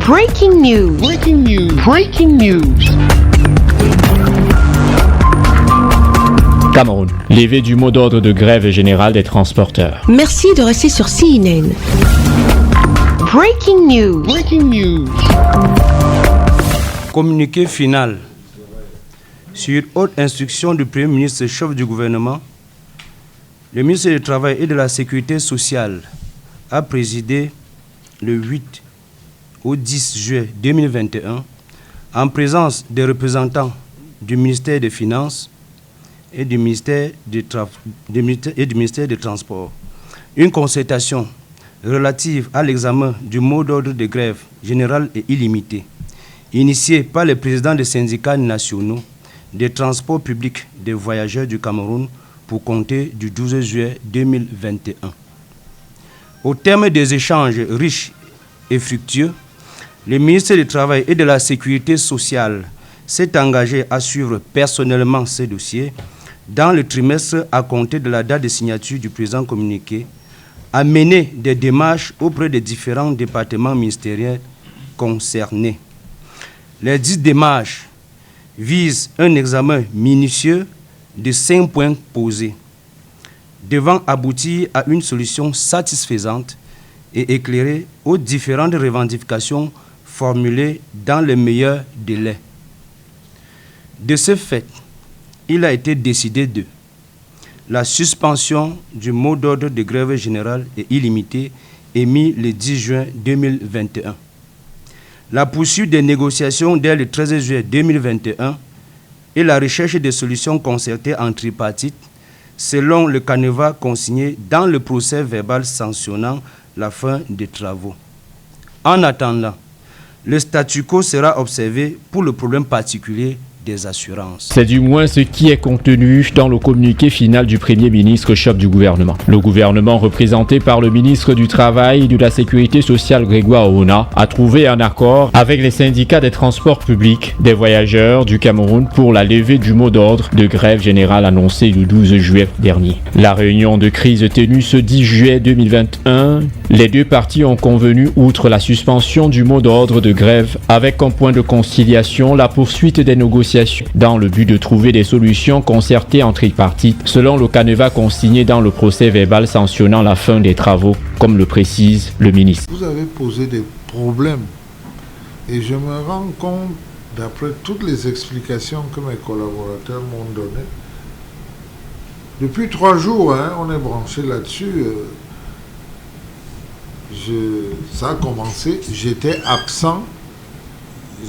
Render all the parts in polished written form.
Breaking news. Breaking news. Breaking news. Cameroun, levée du mot d'ordre de grève générale des transporteurs. Merci de rester sur CNN. Breaking news. Breaking news. Communiqué final. Sur haute instruction du Premier ministre chef du gouvernement, le ministre du Travail et de la Sécurité sociale a présidé le 8 au 10 juillet 2021 en présence des représentants du ministère des Finances et du ministère des Transports. Une concertation relative à l'examen du mot d'ordre de grève générale et illimitée, initiée par les présidents des syndicats nationaux des transports publics des voyageurs du Cameroun pour compter du 12 juillet 2021. Au terme des échanges riches et fructueux, le ministre du Travail et de la Sécurité sociale s'est engagé à suivre personnellement ces dossiers dans le trimestre à compter de la date de signature du présent communiqué, à mener des démarches auprès des différents départements ministériels concernés. Les 10 démarches visent un examen minutieux de 5 points posés, devant aboutir à une solution satisfaisante et éclairer aux différentes revendications formulées dans les meilleurs délais. De ce fait, il a été décidé de la suspension du mot d'ordre de grève générale et illimitée émis le 10 juin 2021. La poursuite des négociations dès le 13 juillet 2021 et la recherche des solutions concertées en tripartite selon le canevas consigné dans le procès verbal sanctionnant la fin des travaux. En attendant, le statu quo sera observé pour le problème particulier des assurances. C'est du moins ce qui est contenu dans le communiqué final du Premier ministre chef du gouvernement. Le gouvernement, représenté par le ministre du Travail et de la Sécurité sociale Grégoire Auna, a trouvé un accord avec les syndicats des transports publics des voyageurs du Cameroun pour la levée du mot d'ordre de grève générale annoncée le 12 juillet dernier. La réunion de crise tenue ce 10 juillet 2021, les deux parties ont convenu, outre la suspension du mot d'ordre de grève, avec comme point de conciliation la poursuite des négociations dans le but de trouver des solutions concertées en tripartite, selon le canevas consigné dans le procès verbal sanctionnant la fin des travaux, comme le précise le ministre. Vous avez posé des problèmes et je me rends compte, d'après toutes les explications que mes collaborateurs m'ont données, depuis 3 jours, on est branché là-dessus. Ça a commencé, j'étais absent,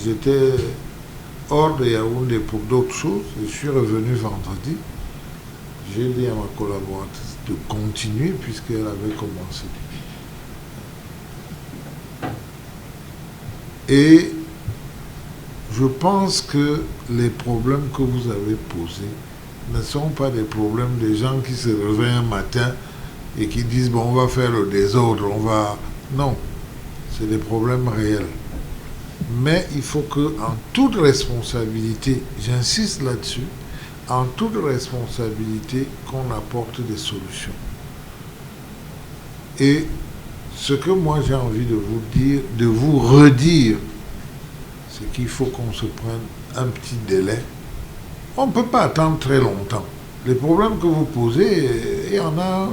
j'étais hors de Yaoundé pour d'autres choses. Je suis revenu vendredi. J'ai dit à ma collaboratrice de continuer puisqu'elle avait commencé. Et je pense que les problèmes que vous avez posés ne sont pas des problèmes des gens qui se réveillent un matin et qui disent bon, on va faire le désordre, Non, c'est des problèmes réels. Mais il faut qu'en toute responsabilité, j'insiste là-dessus, en toute responsabilité, qu'on apporte des solutions. Et ce que moi j'ai envie de vous dire, de vous redire, c'est qu'il faut qu'on se prenne un petit délai. On ne peut pas attendre très longtemps. Les problèmes que vous posez, il y en a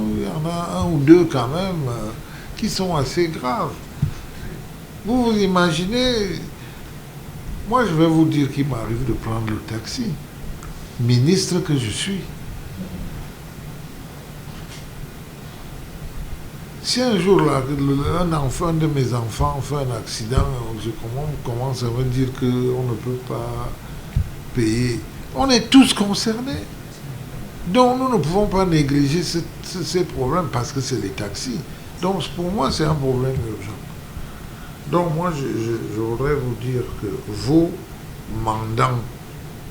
un ou deux quand même qui sont assez graves. Vous vous imaginez, moi je vais vous dire qu'il m'arrive de prendre le taxi, ministre que je suis. Si un jour là, un de mes enfants fait un accident, je commence à me dire qu'on ne peut pas payer. On est tous concernés. Donc nous ne pouvons pas négliger ces problèmes parce que c'est les taxis. Donc pour moi c'est un problème urgent. Donc moi, je voudrais vous dire que vos mandants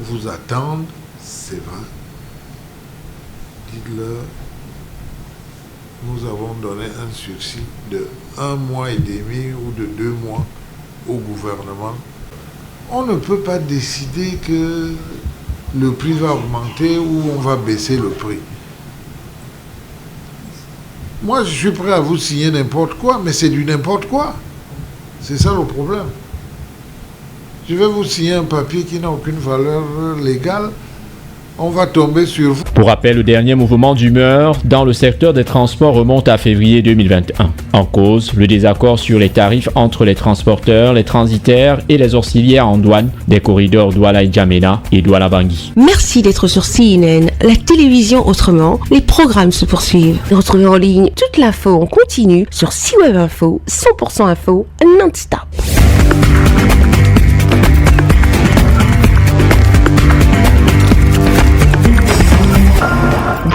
vous attendent, c'est vrai. Dites-leur, nous avons donné un sursis de 1 mois et demi ou de 2 mois au gouvernement. On ne peut pas décider que le prix va augmenter ou on va baisser le prix. Moi, je suis prêt à vous signer n'importe quoi, mais c'est du n'importe quoi. C'est ça le problème. Je vais vous signer un papier qui n'a aucune valeur légale. On va tomber sur vous. Pour rappel, le dernier mouvement d'humeur dans le secteur des transports remonte à février 2021. En cause, le désaccord sur les tarifs entre les transporteurs, les transitaires et les auxiliaires en douane des corridors Douala-N'Djamena et Douala-Bangui. Merci d'être sur CNN, la télévision autrement. Les programmes se poursuivent. Retrouvez en ligne toute l'info en continu sur C-Web Info, 100% info, non-stop.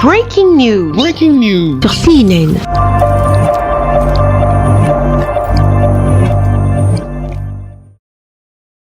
Breaking news. Breaking news. Sur CNN.